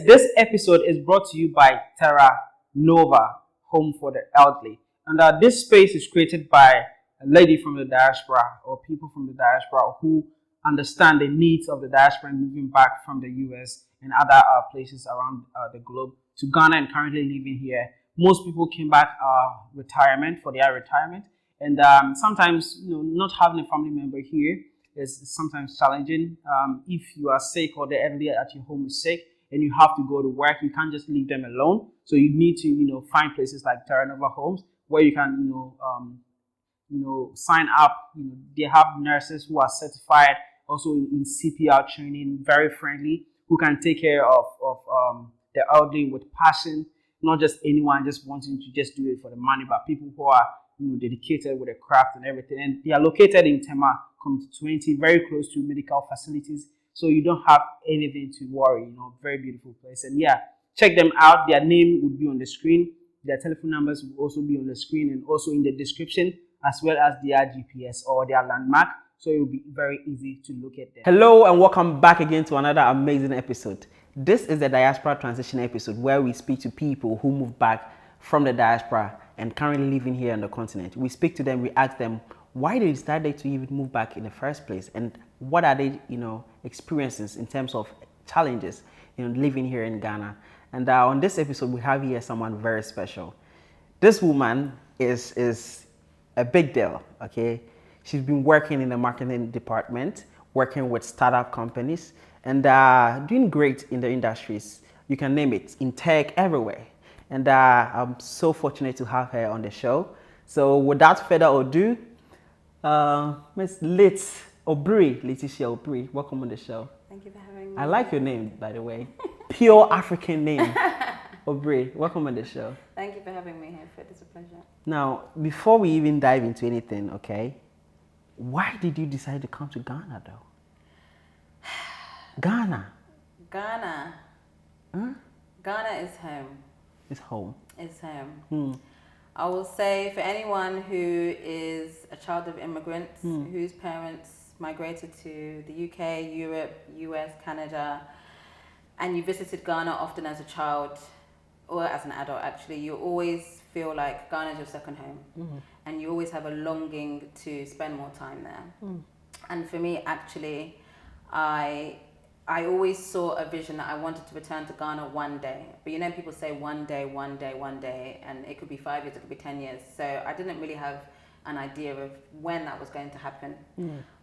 This episode is brought to you by TERRA Nova, Home for the Elderly. And this space is created by a lady from the diaspora or people from the diaspora who understand the needs of the diaspora and moving back from the US and other places around the globe to Ghana and currently living here. Most people came back retirement for their retirement, and sometimes not having a family member here is sometimes challenging. If you are sick or the elderly at your home is sick and you have to go to work, you can't just leave them alone. So you need to find places like Terra Nova Homes where you can sign up. They have nurses who are certified, also in CPR training, very friendly, who can take care of the elderly with passion, not just anyone just wanting to just do it for the money, but people who are dedicated with the craft and everything. And they are located in Tema Community 20, very close to medical facilities, so you don't have anything to worry. Very beautiful place. And yeah, check them out. Their name would be on the screen. Their telephone numbers will also be on the screen and also in the description, as well as their GPS or their landmark. So it will be very easy to locate them. Hello and welcome back again to another amazing episode. This is the Diaspora Transition episode where we speak to people who moved back from the diaspora and currently living here on the continent. We speak to them, we ask them why they decided to even move back in the first place and what are they, experiences in terms of challenges, living here in Ghana. And on this episode, we have here someone very special. This woman is a big deal, okay? She's been working in the marketing department, working with startup companies, and doing great in the industries. You can name it, in tech, everywhere. And I'm so fortunate to have her on the show. So without further ado, Miss Lititiah Obiri, welcome on the show. Thank you for having me. I like your name, by the way. Pure African name. Obiri, welcome on the show. Thank you for having me here, Fred. It's a pleasure. Now, before we even dive into anything, okay, why did you decide to come to Ghana, though? Ghana. Huh? Ghana is home. It's home. It's home. I will say for anyone who is a child of immigrants, whose parents migrated to the UK, Europe, US, Canada, and you visited Ghana often as a child or as an adult, actually, you always feel like Ghana is your second home. And you always have a longing to spend more time there. And for me, actually, I always saw a vision that I wanted to return to Ghana one day. But people say one day, and it could be 5 years, it could be 10 years. So I didn't really have an idea of when that was going to happen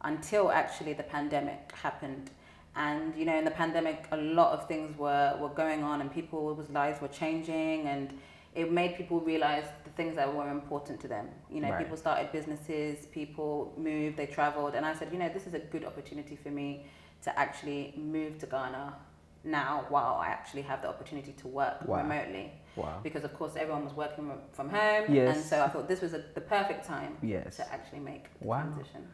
until actually the pandemic happened. And, in the pandemic, a lot of things were going on and people's lives were changing, and it made people realize the things that were important to them. Right. People started businesses, people moved, they traveled. And I said, this is a good opportunity for me to actually move to Ghana now while I actually have the opportunity to work remotely. Wow. Because of course everyone was working from home. Yes. And so I thought this was the perfect time to actually make the transition.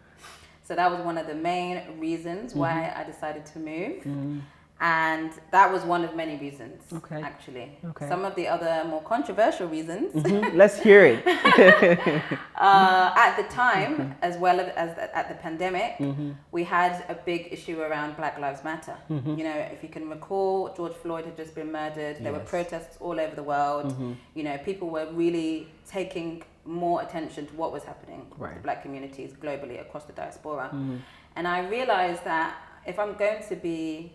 So that was one of the main reasons why I decided to move. And that was one of many reasons, actually. Some of the other more controversial reasons. Let's hear it. At the time, as well as at the pandemic, we had a big issue around Black Lives Matter. If you can recall, George Floyd had just been murdered. There were protests all over the world. People were really taking more attention to what was happening with the Black communities globally across the diaspora. And I realized that if I'm going to be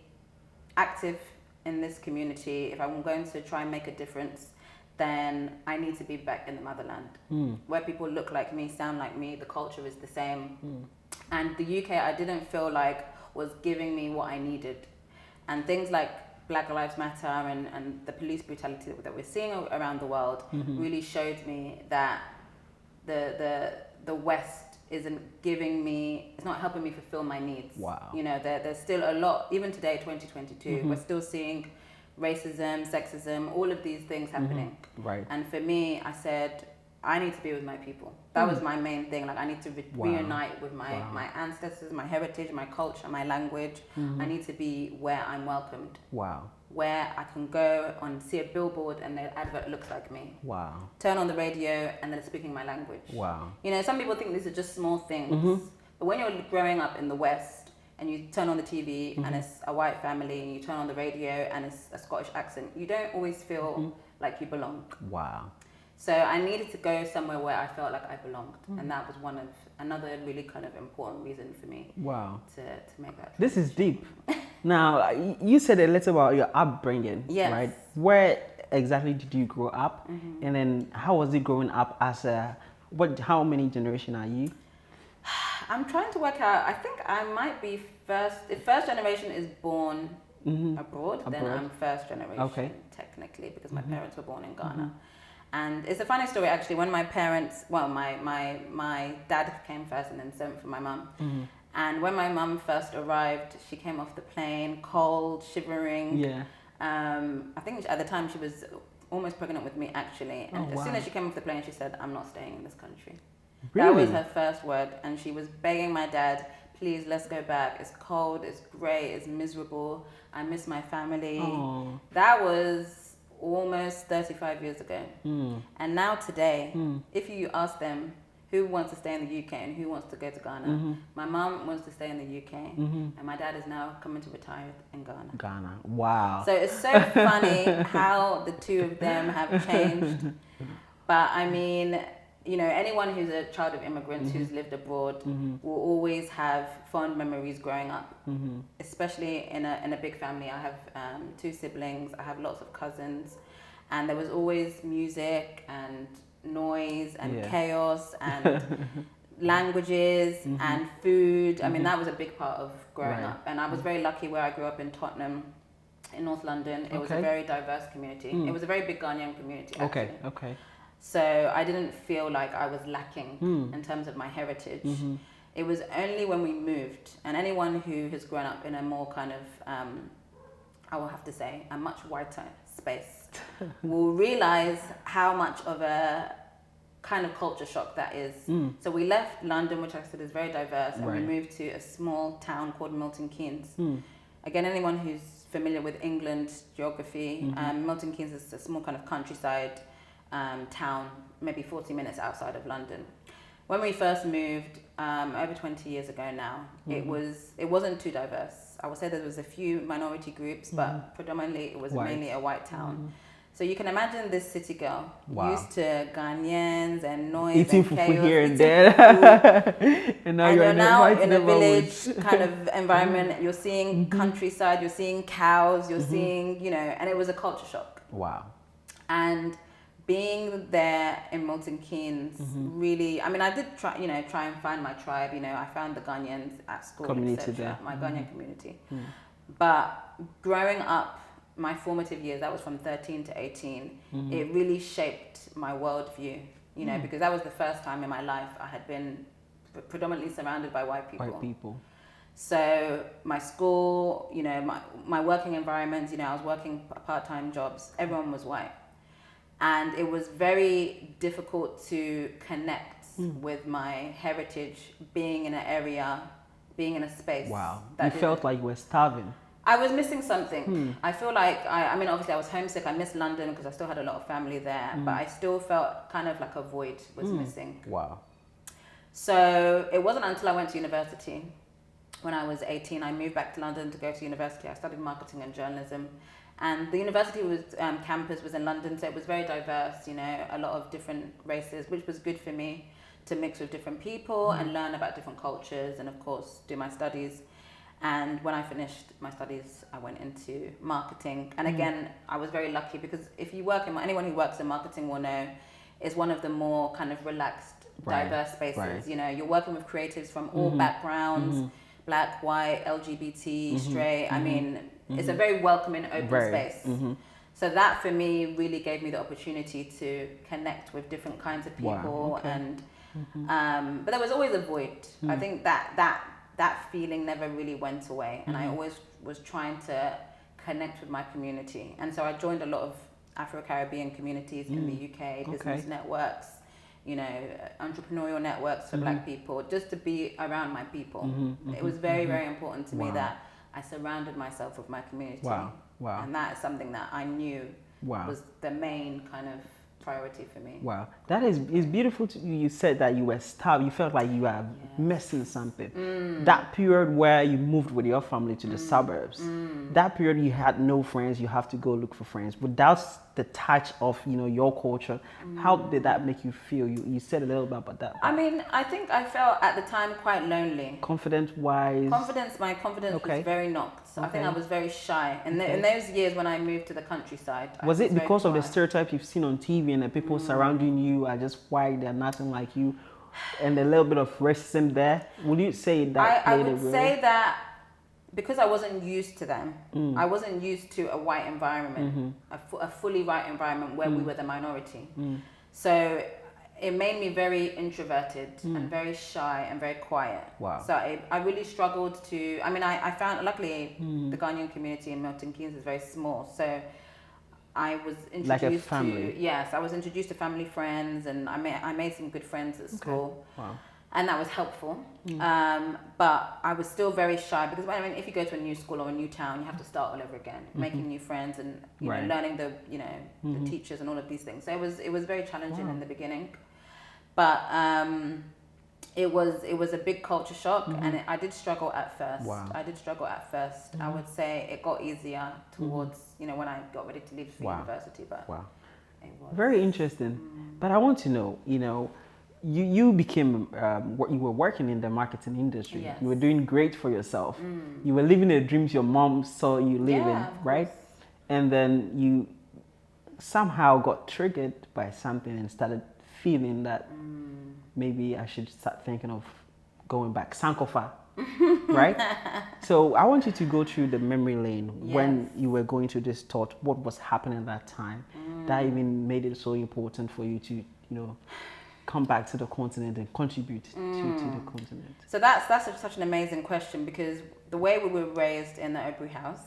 active in this community, if I'm going to try and make a difference, then I need to be back in the motherland, where people look like me, sound like me, the culture is the same. And the UK, I didn't feel like was giving me what I needed. And things like Black Lives Matter and the police brutality that we're seeing around the world really showed me that the West isn't giving me, it's not helping me fulfill my needs. Wow. There's still a lot, even today, 2022, we're still seeing racism, sexism, all of these things happening. Right. And for me, I said, I need to be with my people. That was my main thing. Like, I need to reunite with my ancestors, my heritage, my culture, my language. I need to be where I'm welcomed. Wow. Where I can go and see a billboard and the advert looks like me. Wow. Turn on the radio and they're speaking my language. Wow. Some people think these are just small things. But when you're growing up in the West, and you turn on the TV and it's a white family, and you turn on the radio and it's a Scottish accent, you don't always feel like you belong. Wow. So I needed to go somewhere where I felt like I belonged, and that was another really kind of important reason for me. Wow. To make that. This is deep. Now, you said a little about your upbringing, yes. right? Where exactly did you grow up, and then how was it growing up as a how many generation are you? I'm trying to work out. I think I might be first. If first generation is born abroad, then I'm first generation technically, because my parents were born in Ghana. And it's a funny story actually. When my parents, well, my dad came first and then sent for my mum. And when my mum first arrived, she came off the plane, cold, shivering. Yeah. I think at the time she was almost pregnant with me actually. And as soon as she came off the plane, she said, "I'm not staying in this country." Really? That was her first word, and she was begging my dad, "Please, let's go back. It's cold, it's grey, it's miserable. I miss my family." Oh. That was almost 35 years ago. And now today, if you ask them who wants to stay in the UK and who wants to go to Ghana, my mum wants to stay in the UK, and my dad is now coming to retire in Ghana. Ghana, wow. So it's so funny how the two of them have changed. But I mean, you know, anyone who's a child of immigrants who's lived abroad will always have fond memories growing up, especially in a big family. I have 2 siblings, I have lots of cousins, and there was always music and noise and chaos and languages and food. I mean, that was a big part of growing up. And I was very lucky where I grew up in Tottenham, in North London. It was a very diverse community. It was a very big Ghanaian community, actually. Okay. So I didn't feel like I was lacking in terms of my heritage. It was only when we moved, and anyone who has grown up in a more kind of, I will have to say, a much whiter space will realize how much of a kind of culture shock that is. So we left London, which I said is very diverse, and we moved to a small town called Milton Keynes. Again, anyone who's familiar with England's geography, Milton Keynes is a small kind of countryside town, maybe 40 minutes outside of London. When we first moved, over 20 years ago now, it wasn't too diverse. I would say there was a few minority groups, but predominantly it was mainly a white town. So you can imagine this city girl, used to Ghanaians and noise eating and fufu chaos, here and there. And you're now in a village kind of environment. You're seeing countryside, you're seeing cows, you're seeing, you know, and it was a culture shock. Wow. And being there in Milton Keynes, really, I mean, I did try and find my tribe. You know, I found the Ghanaians at school, etc. My Ghanaian community. But growing up, my formative years, that was from 13 to 18, it really shaped my worldview, you know, because that was the first time in my life I had been predominantly surrounded by white people. So my school, you know, my working environment, you know, I was working part-time jobs, everyone was white. And it was very difficult to connect with my heritage, being in an area, being in a space. Wow. You felt like you were starving. I was missing something. I feel like, I mean, obviously I was homesick. I missed London because I still had a lot of family there, but I still felt kind of like a void was missing. Wow. So it wasn't until I went to university, when I was 18, I moved back to London to go to university. I studied marketing and journalism. And the university campus was in London, so it was very diverse, you know, a lot of different races, which was good for me to mix with different people and learn about different cultures and, of course, do my studies. And when I finished my studies, I went into marketing. And again, I was very lucky because if you work in, anyone who works in marketing will know, it's one of the more kind of relaxed, diverse spaces. You know, you're working with creatives from all backgrounds, black, white, LGBT, straight. I mean, it's a very welcoming, open space. So that for me really gave me the opportunity to connect with different kinds of people. And but there was always a void. I think that feeling never really went away, and I always was trying to connect with my community. And so I joined a lot of Afro-Caribbean communities in the UK, business networks, you know, entrepreneurial networks for black people, just to be around my people. It was very, very important to me that I surrounded myself with my community. And that is something that I knew was the main kind of priority for me. Wow, that is, it's beautiful. You said that you were starved. You felt like you were missing something. That period where you moved with your family to the suburbs, that period you had no friends. You have to go look for friends without the touch of your culture. How did that make you feel? You said a little bit about that. I mean, I think I felt at the time quite lonely. Confidence wise. My confidence was very knocked. So I think I was very shy. And in those years when I moved to the countryside, was it because of the stereotype you've seen on TV and the people surrounding you are just white, they're nothing like you, and a little bit of racism there? Would you say that I would say that because I wasn't used to them, I wasn't used to a white environment, a fully white environment where we were the minority. So it made me very introverted and very shy and very quiet. Wow. So I really struggled to, I mean, I found, luckily, the Ghanaian community in Milton Keynes is very small. So I was introduced like a family. I was introduced to family friends, and I made some good friends at school. Wow. And that was helpful. But I was still very shy because if you go to a new school or a new town, you have to start all over again, making new friends and learning the the teachers and all of these things. So it was very challenging in the beginning, but it was a big culture shock, and I did struggle at first. Wow. I did struggle at first. I would say it got easier towards when I got ready to leave for university. But it was very interesting. But I want to know, you became you were working in the marketing industry. Yes. You were doing great for yourself. You were living the dreams your mom saw you living, right? And then you somehow got triggered by something and started feeling that maybe I should start thinking of going back. Sankofa, right? So I want you to go through the memory lane when you were going through this thought. What was happening at that time that even made it so important for you to come back to the continent and contribute to the continent? So that's such an amazing question, because the way we were raised in the Obiri house,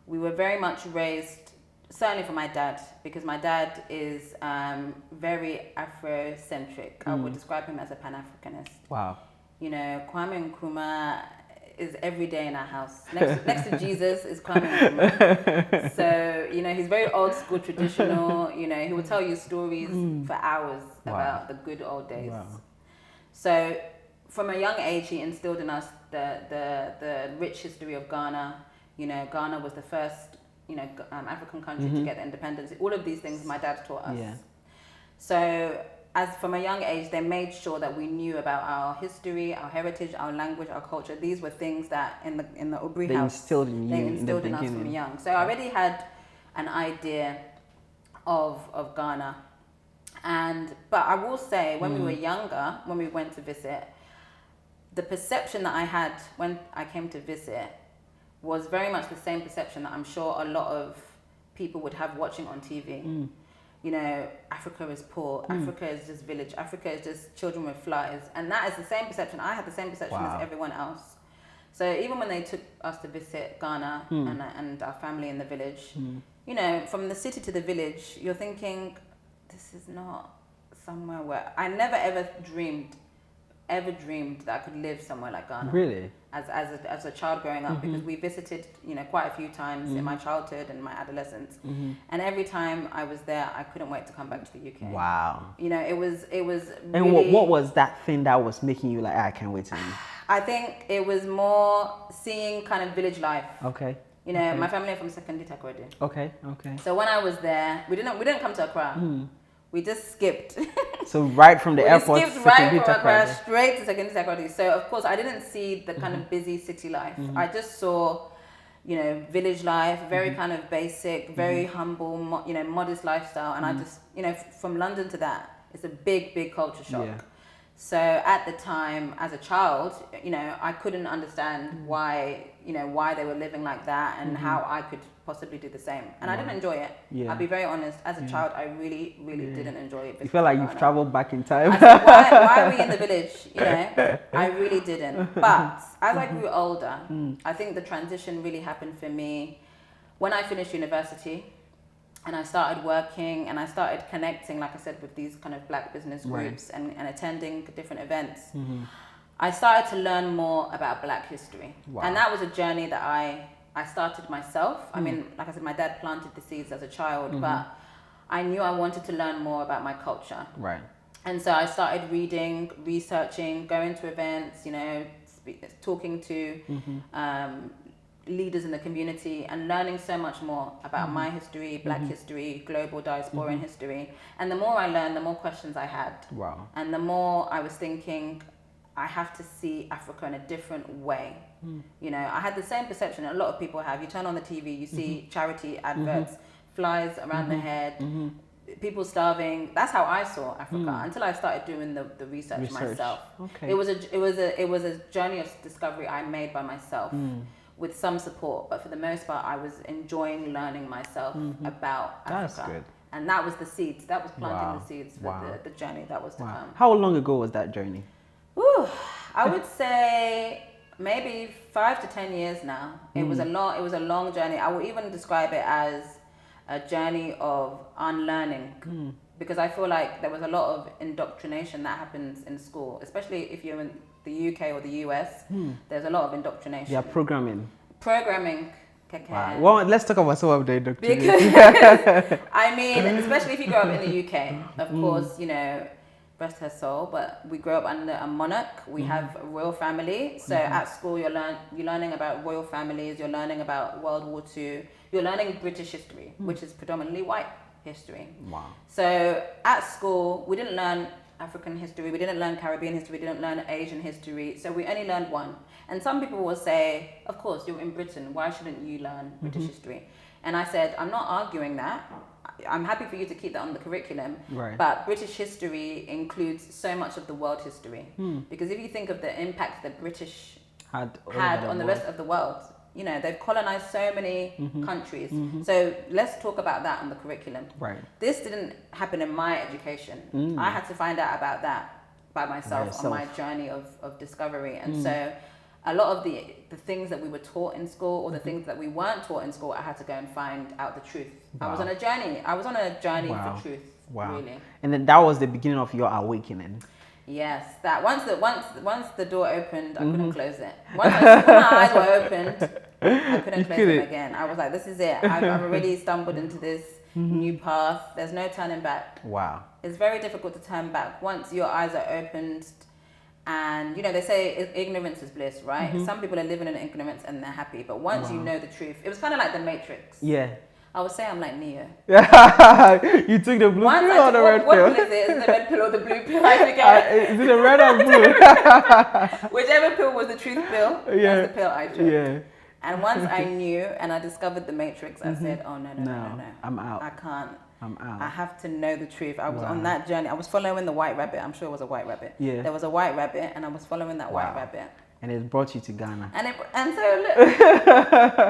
we were very much raised, certainly for my dad, because my dad is very Afrocentric. I would describe him as a Pan-Africanist. Wow. Kwame Nkrumah is every day in our house. Next to Jesus is Kwame Nkrumah. So, he's very old school, traditional. He will tell you stories for hours about the good old days. Wow. So from a young age, he instilled in us the rich history of Ghana. Ghana was the first, African country to get independence. All of these things my dad taught us. Yeah. So as from a young age, they made sure that we knew about our history, our heritage, our language, our culture. These were things that in the Obiri house, instilled in you. They instilled in us from young. So I already had an idea of Ghana. But I will say, when we were younger, when we went to visit, the perception that I had when I came to visit was very much the same perception that I'm sure a lot of people would have watching on TV. Africa is poor, Africa is just village, Africa is just children with flies. And that is the same perception. I had the same perception as everyone else. So even when they took us to visit Ghana and our family in the village, from the city to the village, you're thinking, this is not somewhere where I never ever dreamed that I could live somewhere like Ghana. Really? As a child growing up, because we visited, quite a few times in my childhood and my adolescence, and every time I was there, I couldn't wait to come back to the UK. Wow. It was. And really, what was that thing that was making you like, I can't wait to leave? I think it was more seeing kind of village life. Okay. My family are from Lititiah. Okay. So when I was there, we didn't come to Accra. We just skipped. So right from the airport, skipped right from Accra straight to Lititiah. So of course I didn't see the kind of busy city life. I just saw, village life, very kind of basic, very humble, modest lifestyle. And I just, from London to that, it's a big culture shock. Yeah. So at the time, as a child, I couldn't understand why they were living like that and how I could possibly do the same. And I didn't enjoy it. Yeah. I'll be very honest. As a child, I really didn't enjoy it. You feel like you've traveled back in time. I said, why are we in the village? I really didn't. But as I grew older, I think the transition really happened for me when I finished university. And I started working and I started connecting, like I said, with these kind of black business groups and attending different events. I started to learn more about black history. Wow. And that was a journey that I started myself. I mean, like I said, my dad planted the seeds as a child, but I knew I wanted to learn more about my culture. Right. And so I started reading, researching, going to events, talking to leaders in the community and learning so much more about my history, Black history, global diasporan history. And the more I learned, the more questions I had. Wow. And the more I was thinking, I have to see Africa in a different way. I had the same perception a lot of people have. You turn on the TV, you see charity adverts, flies around the head, people starving. That's how I saw Africa until I started doing the research myself. Okay. It was a journey of discovery I made by myself with some support, but for the most part, I was enjoying learning myself about Africa. That's good. And that was the seeds. That was planting the seeds for the journey that was to come. How long ago was that journey? Ooh, I would say maybe 5 to 10 years now. It was a long journey. I would even describe it as a journey of unlearning because I feel like there was a lot of indoctrination that happens in school, especially if you're in the UK or the US. There's a lot of indoctrination. Yeah, programming. Wow. Well, let's talk about some of the indoctrination. Because I mean, especially if you grow up in the UK, of course, rest her soul, but we grew up under a monarch. We have a royal family. So at school, you're learning about royal families. You're learning about World War II. You're learning British history, which is predominantly white history. Wow. So at school, we didn't learn African history. We didn't learn Caribbean history. We didn't learn Asian history. So we only learned one. And some people will say, of course, you're in Britain. Why shouldn't you learn British history? And I said, I'm not arguing that. I'm happy for you to keep that on the curriculum, but British history includes so much of the world history. Because if you think of the impact that British had on the rest of the world, they've colonized so many countries. So let's talk about that on the curriculum. Right. This didn't happen in my education. I had to find out about that by myself on my journey of discovery. And so a lot of the things that we were taught in school or the things that we weren't taught in school, I had to go and find out the truth. I was on a journey for truth, really. And then that was the beginning of your awakening. Yes, that once the door opened, I couldn't close it. Once my eyes were opened, I couldn't close them again. I was like, this is it. I've already stumbled into this new path. There's no turning back. Wow. It's very difficult to turn back once your eyes are opened. And they say ignorance is bliss, right? Some people are living in ignorance and they're happy, but once you know the truth, it was kind of like the Matrix. Yeah. I would say I'm like Neo. You took the blue pill or the red pill? What pill is it? Is it the red pill or the blue pill? I forget. Is it the red or blue? Whichever pill was the truth pill, that's the pill I took. Yeah. And once I knew and I discovered the Matrix, I said, oh, no. I'm out. I can't. I'm out. I have to know the truth. I was on that journey. I was following the white rabbit. I'm sure it was a white rabbit. Yeah. There was a white rabbit and I was following that white rabbit. And it brought you to Ghana. And so look,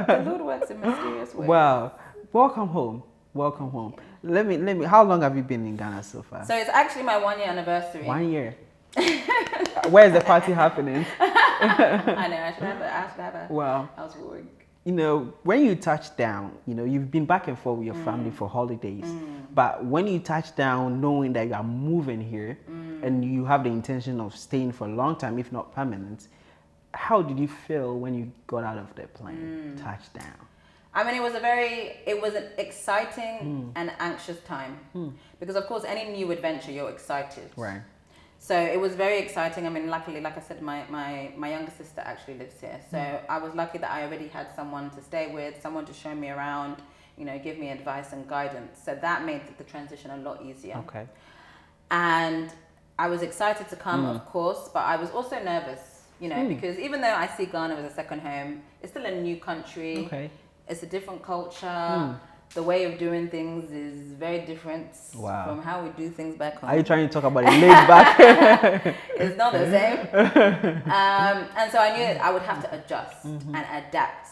the Lord works in mysterious ways. Wow. Welcome home. Yeah. Let me. How long have you been in Ghana so far? So it's actually my 1-year anniversary. 1 year. Where is the party happening? I know. I should have a. Wow. I was worried. When you touch down, you've been back and forth with your family for holidays. But when you touch down, knowing that you are moving here and you have the intention of staying for a long time, if not permanent, how did you feel when you got out of the plane, touched down? I mean, it was an exciting and anxious time because, of course, any new adventure, you're excited. Right. So it was very exciting. I mean, luckily, like I said, my younger sister actually lives here. So I was lucky that I already had someone to stay with, someone to show me around, give me advice and guidance. So that made the transition a lot easier. Okay. And I was excited to come, of course, but I was also nervous, because even though I see Ghana as a second home, it's still a new country. Okay. It's a different culture. The way of doing things is very different from how we do things back home. Are you trying to talk about it laid back? It's not the same. And so I knew that I would have to adjust and adapt.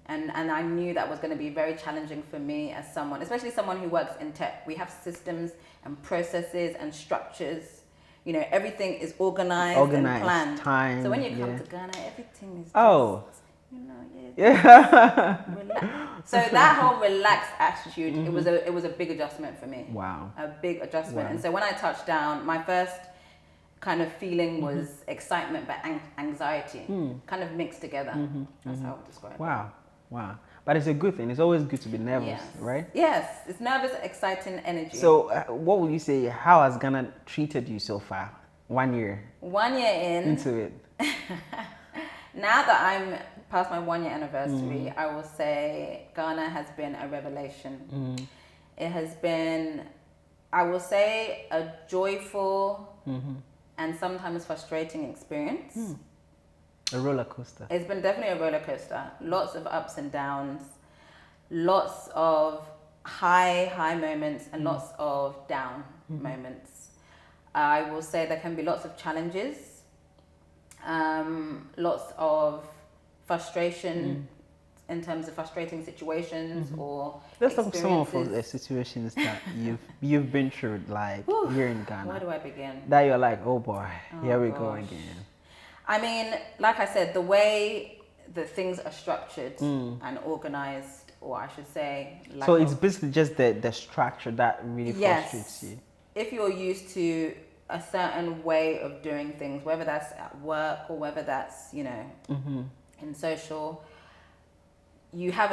And I knew that was going to be very challenging for me as someone, especially someone who works in tech. We have systems and processes and structures. Everything is organized and planned. Time, so when you come to Ghana, everything is just... So that whole relaxed attitude, it was a big adjustment for me. Wow. A big adjustment. Wow. And so when I touched down, my first kind of feeling was excitement but anxiety, kind of mixed together. That's how I would describe it. Wow. But it's a good thing. It's always good to be nervous, Yes. right? Yes, it's nervous, exciting energy. So, what would you say? How has Ghana treated you so far? 1 year 1 year into it. Now that I'm past my 1 year anniversary, I will say Ghana has been a revelation. It has been, I will say, a joyful and sometimes frustrating experience. A roller coaster. It's been definitely a roller coaster. Lots of ups and downs, lots of high moments, and lots of down moments. I will say there can be lots of challenges, lots of frustration in terms of frustrating situations or Let's talk some of experiences. the situations that you've been through, like here in Ghana. Where do I begin? That you're like, oh boy, here we go gosh. again. I mean, like I said, the way that things are structured and organized, or I should say, like So it's basically just the structure that really frustrates you. If you're used to a certain way of doing things, whether that's at work or whether that's, you know, in social, you have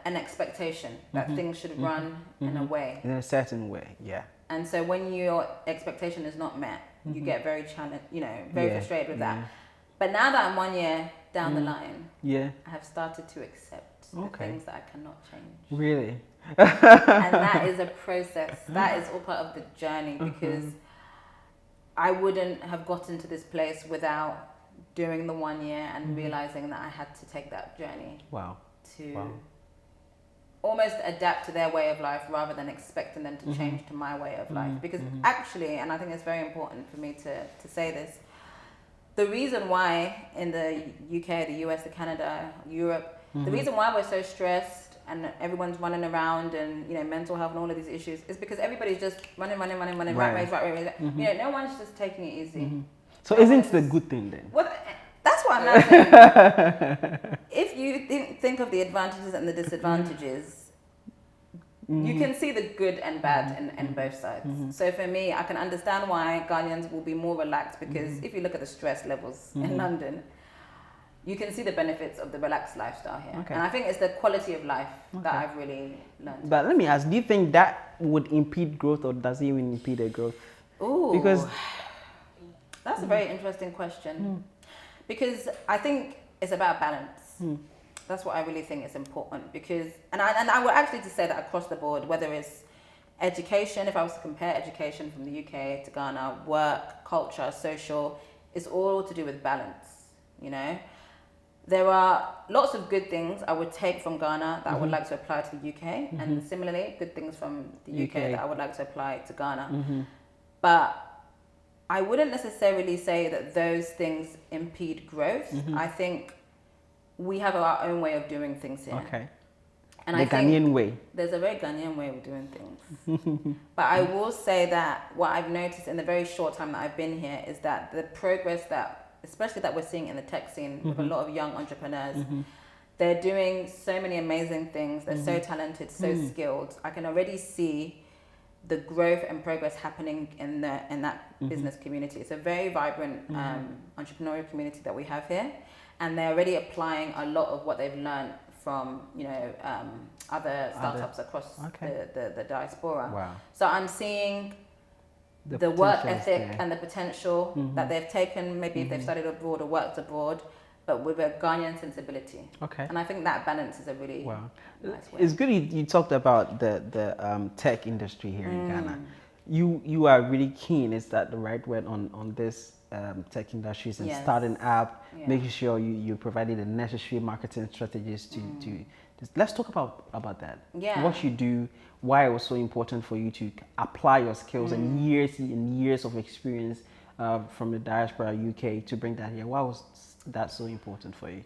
an expectation that things should run in a way. In a certain way, yeah. And so when your expectation is not met, you get very very frustrated with that. But now that I'm 1 year down the line, I have started to accept the things that I cannot change. Really? And that is a process. That is all part of the journey, because I wouldn't have gotten to this place without doing the 1 year and realizing that I had to take that journey. Wow. To almost adapt to their way of life rather than expecting them to change to my way of life. Because actually, and I think it's very important for me to say this, the reason why in the UK, the US, the Canada, Europe, the reason why we're so stressed and everyone's running around and, you know, mental health and all of these issues is because everybody's just running, right race. You know, no one's just taking it easy. So isn't it a good thing then? Well, that's what I'm not saying. If you think of the advantages and the disadvantages, you can see the good and bad in both sides. So for me, I can understand why Ghanaians will be more relaxed, because if you look at the stress levels in London, you can see the benefits of the relaxed lifestyle here. And I think it's the quality of life that I've really learned. But let me ask, do you think that would impede growth, or does it even impede the growth? Ooh, because that's a very interesting question. Because I think it's about balance. That's what I really think is important, because, and I would actually to say that across the board, whether it's education, if I was to compare education from the UK to Ghana, work, culture, social, it's all to do with balance, you know? There are lots of good things I would take from Ghana that I would like to apply to the UK, and similarly, good things from the UK that I would like to apply to Ghana. But I wouldn't necessarily say that those things impede growth. I think we have our own way of doing things here. And the Ghanaian way. There's a very Ghanaian way of doing things. But I will say that what I've noticed in the very short time that I've been here is that the progress that, especially that we're seeing in the tech scene with a lot of young entrepreneurs, they're doing so many amazing things. They're so talented, so skilled. I can already see the growth and progress happening in that business community. It's a very vibrant entrepreneurial community that we have here, and they're already applying a lot of what they've learned from, you know, other startups across the diaspora. Wow. So I'm seeing the work ethic and the potential that they've taken, maybe if they've studied abroad or worked abroad, but with a Ghanaian sensibility. And I think that balance is a really nice way. It's good you talked about the tech industry here in Ghana. You are really keen, is that the right word, on this tech industries and starting up, making sure you provided the necessary marketing strategies to let's talk about that. What you do, why it was so important for you to apply your skills and years of experience from the diaspora UK to bring that here. Why was that so important for you?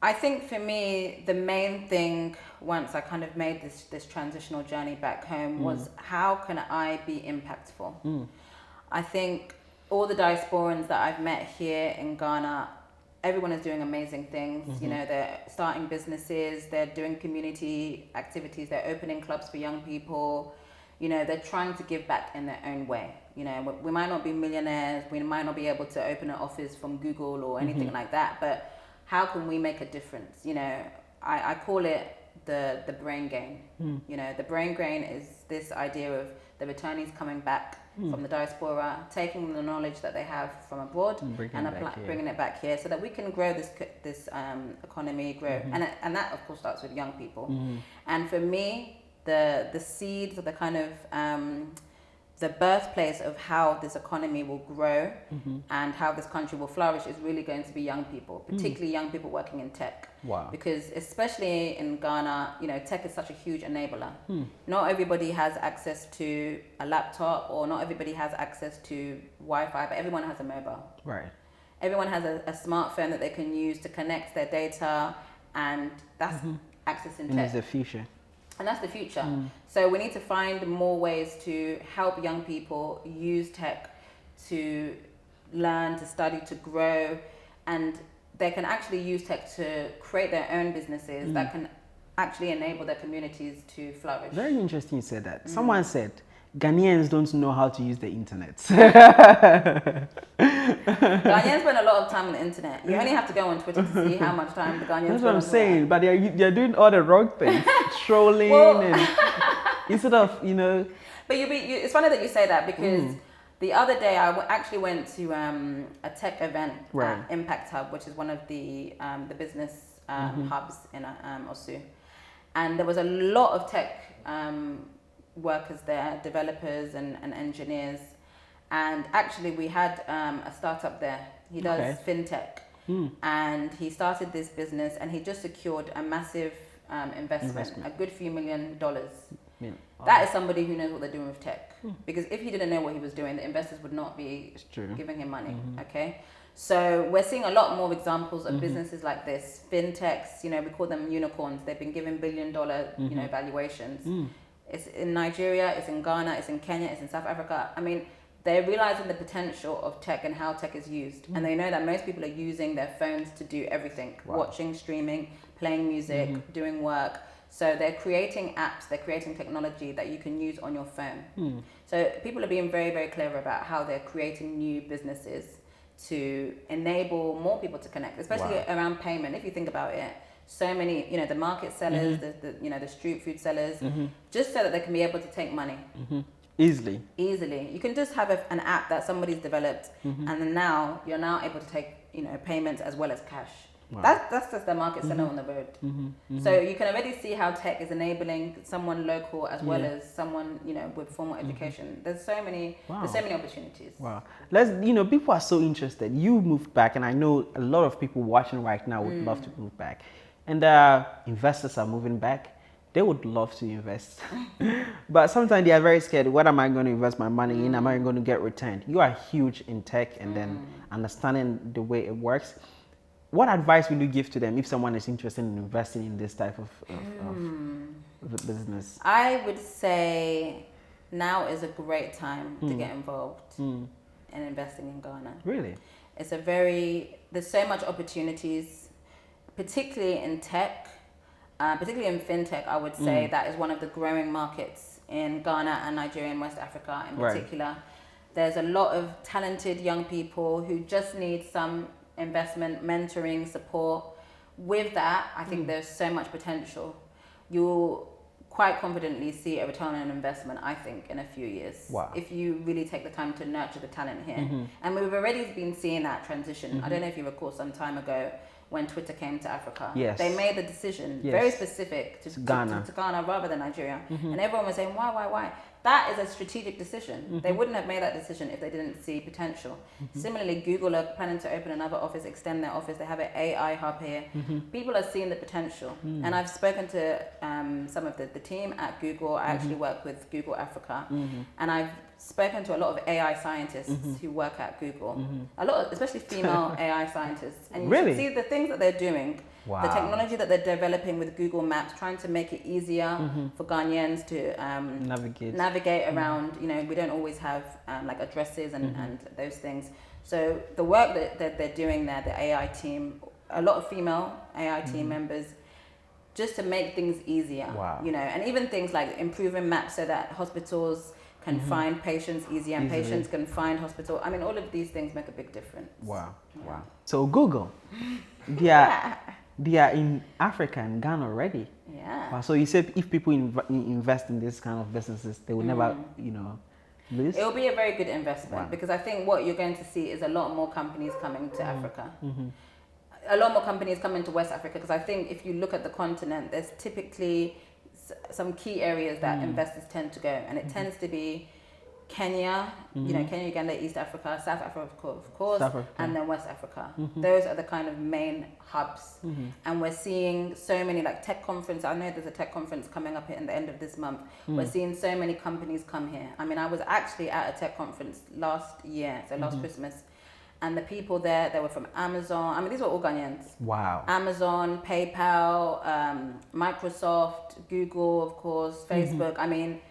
I think for me, the main thing once I kind of made this transitional journey back home was, how can I be impactful? I think all the diasporans that I've met here in Ghana, everyone is doing amazing things. You know, they're starting businesses, they're doing community activities, they're opening clubs for young people. You know, they're trying to give back in their own way. You know, we might not be millionaires, we might not be able to open an office from Google or anything like that, but how can we make a difference? You know, I call it the brain gain. You know, the brain gain is this idea of the returnees coming back from the diaspora, taking the knowledge that they have from abroad bringing it back here, so that we can grow this economy, grow, and that of course starts with young people. And for me, the seeds, the kind of the birthplace of how this economy will grow and how this country will flourish is really going to be young people, particularly young people working in tech. Wow. Because especially in Ghana, you know, tech is such a huge enabler. Not everybody has access to a laptop, or not everybody has access to Wi-Fi, but everyone has a mobile. Right. Everyone has a smartphone that they can use to connect their data, and that's accessing tech. And it's the future. And that's the future. So we need to find more ways to help young people use tech to learn, to study, to grow, and they can actually use tech to create their own businesses that can actually enable their communities to flourish. Very interesting you said that. Someone said Ghanaians don't know how to use the internet. Ghanaians spend a lot of time on the internet. You only have to go on Twitter to see how much time the Ghanaians spend. That's what I'm saying. But they're doing all the wrong things, trolling, and instead of, you know. But it's funny that you say that, because the other day I actually went to a tech event at Impact Hub, which is one of the business hubs in Osu, and there was a lot of tech workers there, developers and engineers. And actually we had a startup there. He does fintech, and he started this business, and he just secured a massive investment, a good few $1 million. Yeah. That is somebody who knows what they're doing with tech. Because if he didn't know what he was doing, the investors would not be giving him money. Okay, so we're seeing a lot more examples of businesses like this, fintechs. You know, we call them unicorns. They've been given $1 billion you know, valuations. It's in Nigeria, it's in Ghana, it's in Kenya, it's in South Africa. I mean, they're realizing the potential of tech and how tech is used. And they know that most people are using their phones to do everything. Watching, streaming, playing music, doing work. So they're creating apps, they're creating technology that you can use on your phone. So people are being very, very clever about how they're creating new businesses to enable more people to connect, especially around payment. If you think about it, so many, you know, the market sellers, the you know, the street food sellers, just so that they can be able to take money. Easily. You can just have an app that somebody's developed, and then now you're now able to take, you know, payments as well as cash. That's just the market seller on the road. So you can already see how tech is enabling someone local as well as someone, you know, with formal education. There's so many opportunities. Wow. You know, people are so interested. You moved back, and I know a lot of people watching right now would love to move back. And investors are moving back. They would love to invest. But sometimes they are very scared. What am I going to invest my money in? Am I going to get returned? You are huge in tech and then understanding the way it works. What advice will you give to them if someone is interested in investing in this type of business? I would say now is a great time to get involved in investing in Ghana. Really? There's so much opportunities, particularly in tech, particularly in fintech. I would say that is one of the growing markets in Ghana and Nigeria and West Africa in particular. There's a lot of talented young people who just need some investment, mentoring, support. With that, I think there's so much potential. You'll quite confidently see a return on investment, I think, in a few years. If you really take the time to nurture the talent here. And we've already been seeing that transition. I don't know if you recall some time ago when Twitter came to Africa. They made the decision, very specific to Ghana rather than Nigeria. And everyone was saying, why? That is a strategic decision. They wouldn't have made that decision if they didn't see potential. Similarly, Google are planning to open another office, extend their office. They have an AI hub here. People are seeing the potential. And I've spoken to some of the team at Google. I actually work with Google Africa. And I've spoken to a lot of AI scientists who work at Google. A lot, especially female AI scientists. And you should see the things that they're doing. The technology that they're developing with Google Maps, trying to make it easier for Ghanaians to navigate around. You know, we don't always have like addresses and those things. So the work that they're doing there, the AI team, a lot of female AI team members, just to make things easier. You know, and even things like improving maps so that hospitals can find patients easier and patients can find hospital. I mean, all of these things make a big difference. So Google, they are in Africa and Ghana already. Yeah. Wow. So you said if people invest in this kind of businesses, they will never, lose. It will be a very good investment because I think what you're going to see is a lot more companies coming to Africa. A lot more companies coming to West Africa because I think if you look at the continent, there's typically some key areas that investors tend to go, and it tends to be Kenya, Kenya, Uganda, East Africa, South Africa, of course, and then West Africa. Those are the kind of main hubs. And we're seeing so many like tech conference. I know there's a tech conference coming up in the end of this month. We're seeing so many companies come here. I mean, I was actually at a tech conference last year, so last Christmas. And the people there, they were from Amazon. I mean, these were all Ghanaians. Wow. Amazon, PayPal, Microsoft, Google, of course, Facebook. I mean,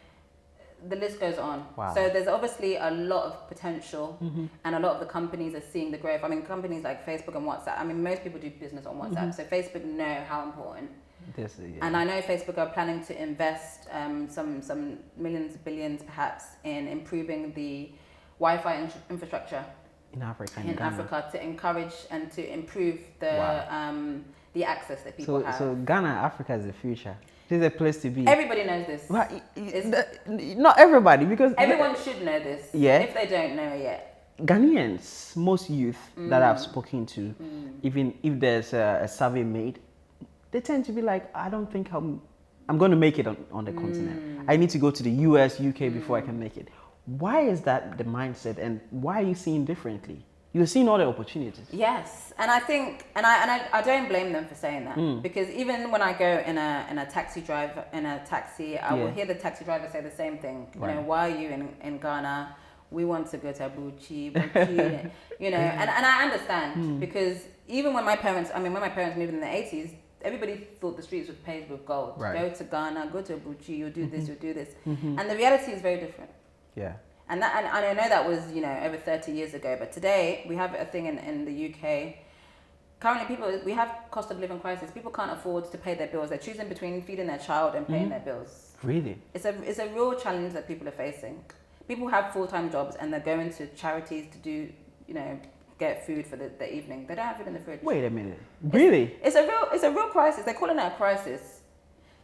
the list goes on. Wow. So there's obviously a lot of potential, and a lot of the companies are seeing the growth. I mean, companies like Facebook and WhatsApp. I mean, most people do business on WhatsApp, so Facebook know how important. This is, And I know Facebook are planning to invest some millions, billions, perhaps, in improving the Wi-Fi infrastructure in Africa. In Africa to encourage and to improve the access that people have. So Ghana, Africa is the future. This is a place to be. Everybody knows this. Well, not everybody, because everyone should know this. Yeah. If they don't know yet. Ghanaians, most youth that I've spoken to, even if there's a survey made, they tend to be like, I don't think I'm going to make it on the continent. I need to go to the US, UK before I can make it. Why is that the mindset, and why are you seeing differently? You're seeing all the opportunities. Yes, and I think, and I don't blame them for saying that, because even when I go in a taxi, I will hear the taxi driver say the same thing. Right. You know, why are you in Ghana? We want to go to Abuchi, you know, and I understand because even when my parents moved in the 80s, everybody thought the streets were paved with gold. Right. Go to Ghana, go to Abuchi, you'll do this, you'll do this, and the reality is very different. Yeah. And I know that was, over 30 years ago, but today we have a thing in the UK. Currently, we have cost of living crisis. People can't afford to pay their bills. They're choosing between feeding their child and paying their bills. Really? It's a real challenge that people are facing. People have full-time jobs and they're going to charities to do, get food for the evening. They don't have food in the fridge. Wait a minute. Really? It's a real crisis. They're calling it a crisis.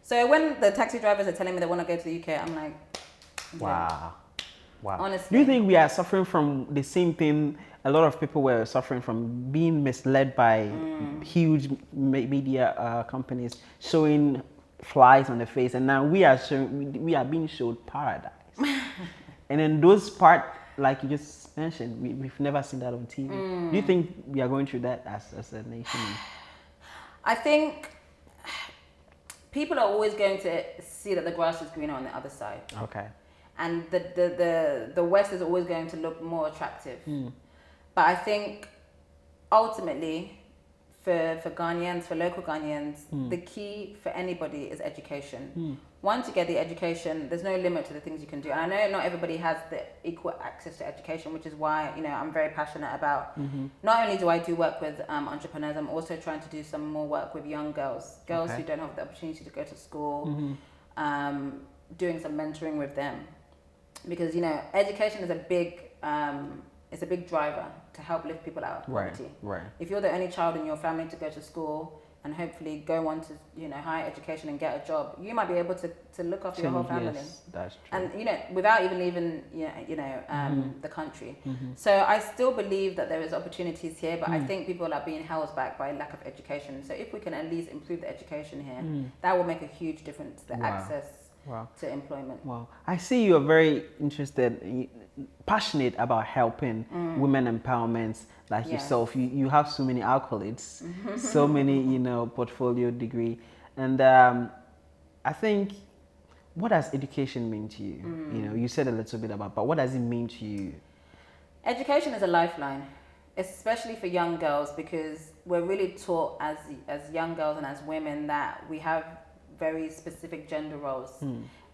So when the taxi drivers are telling me they want to go to the UK, I'm like, wow. Wow. Honestly. Do you think we are suffering from the same thing a lot of people were suffering from, being misled by huge media companies showing flies on the face, and now we are being showed paradise. And then those part, like you just mentioned, we've never seen that on TV. Do you think we are going through that as a nation? I think people are always going to see that the grass is greener on the other side. Okay. And the West is always going to look more attractive. But I think ultimately for Ghanaians, for local Ghanaians, the key for anybody is education. Once you get the education, there's no limit to the things you can do. And I know not everybody has the equal access to education, which is why I'm very passionate about. Not only do I do work with entrepreneurs, I'm also trying to do some more work with young girls who don't have the opportunity to go to school, doing some mentoring with them. Because education is a big driver to help lift people out of poverty. Right. If you're the only child in your family to go to school and hopefully go on to higher education and get a job, you might be able to look after your whole family. Yes, that's true. And without even leaving the country. So I still believe that there is opportunities here, but I think people are being held back by lack of education. So if we can at least improve the education here, that will make a huge difference to access to employment. Wow. I see you are very interested, passionate about helping women empowerment like yourself. You have so many accolades, so many, portfolio degree. And I think, what does education mean to you? You said a little bit about, but what does it mean to you? Education is a lifeline, especially for young girls, because we're really taught as young girls and as women that we have very specific gender roles.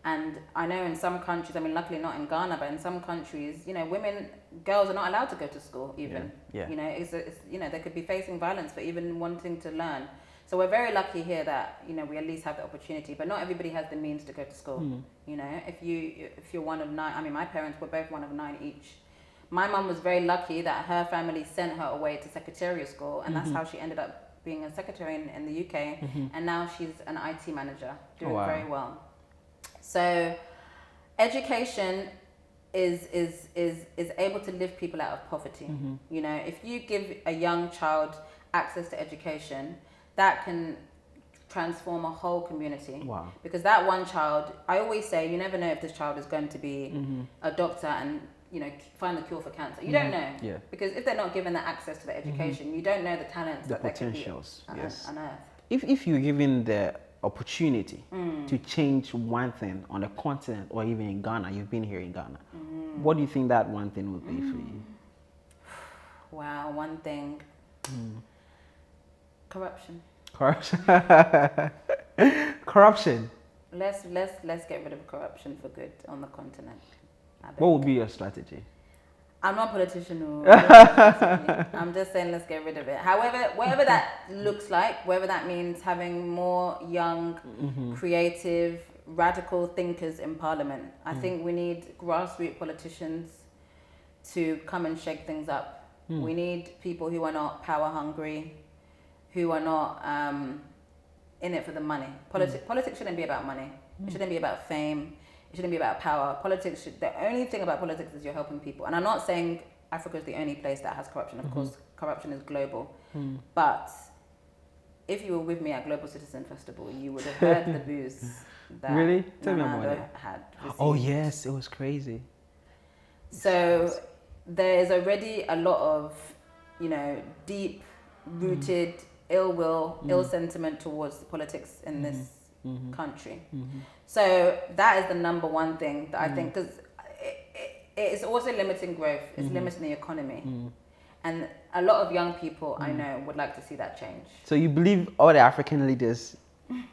And I know in some countries, luckily not in Ghana, but in some countries, girls are not allowed to go to school even. Yeah. They could be facing violence for even wanting to learn. So we're very lucky here that, we at least have the opportunity, but not everybody has the means to go to school. If you're one of 9, my parents were both one of 9 each. My mum was very lucky that her family sent her away to secretarial school, and that's how she ended up being a secretary in the UK, and now she's an IT manager, doing Wow. very well. So education is able to lift people out of poverty. You know, if you give a young child access to education, that can transform a whole community. Wow. Because that one child, I always say, you never know if this child is going to be a doctor and, you know, find the cure for cancer. You don't know. Yeah. Because if they're not given the access to the education, you don't know the talents, The that potentials. they could be Yes. unearthed. If you're given the opportunity to change one thing on the continent or even in Ghana, you've been here in Ghana, what do you think that one thing would be for you? Wow, one thing. Corruption. Corruption. Corruption. Let's get rid of corruption for good on the continent. What would be your strategy? I'm not a politician. I'm just saying let's get rid of it. However, whatever that looks like, whether that means having more young, creative, radical thinkers in parliament. I think we need grassroots politicians to come and shake things up. We need people who are not power hungry, who are not in it for the money. Politics shouldn't be about money. It shouldn't be about fame. It shouldn't be about power. The only thing about politics is you're helping people. And I'm not saying Africa is the only place that has corruption. Of course, corruption is global. But if you were with me at Global Citizen Festival, you would have heard the booze that Really? Tell me about Nana it. had received. Oh yes, it was crazy. So there is already a lot of, you know, deep-rooted ill will, ill sentiment towards politics in this country. So that is the number one thing that I think, because it's also limiting growth, it's limiting the economy. And a lot of young people I know would like to see that change. So you believe all the African leaders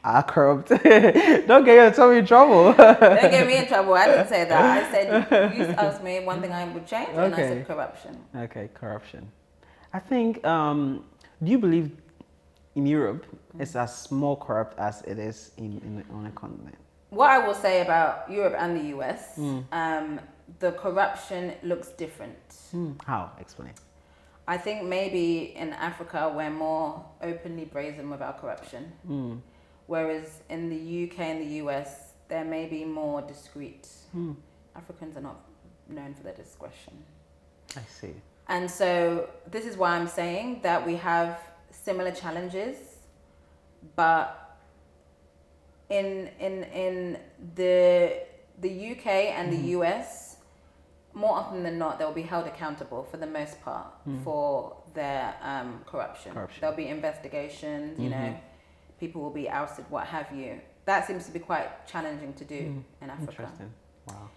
are corrupt? Don't get yourself in trouble. Don't get me in trouble. I didn't say that. I said, you asked me one thing I would change, and I said corruption. Okay, corruption. I think, do you believe in Europe it's as more corrupt as it is on a continent? What I will say about Europe and the US, the corruption looks different. How? Explain. I think maybe in Africa we're more openly brazen with our corruption. Whereas in the UK and the US, they're maybe more discreet. Africans are not known for their discretion. I see. And so this is why I'm saying that we have similar challenges, but in the UK and the US, more often than not, they'll be held accountable for the most part for their corruption. There'll be investigations, you know, people will be ousted, what have you. That seems to be quite challenging to do in Africa. Interesting. Wow.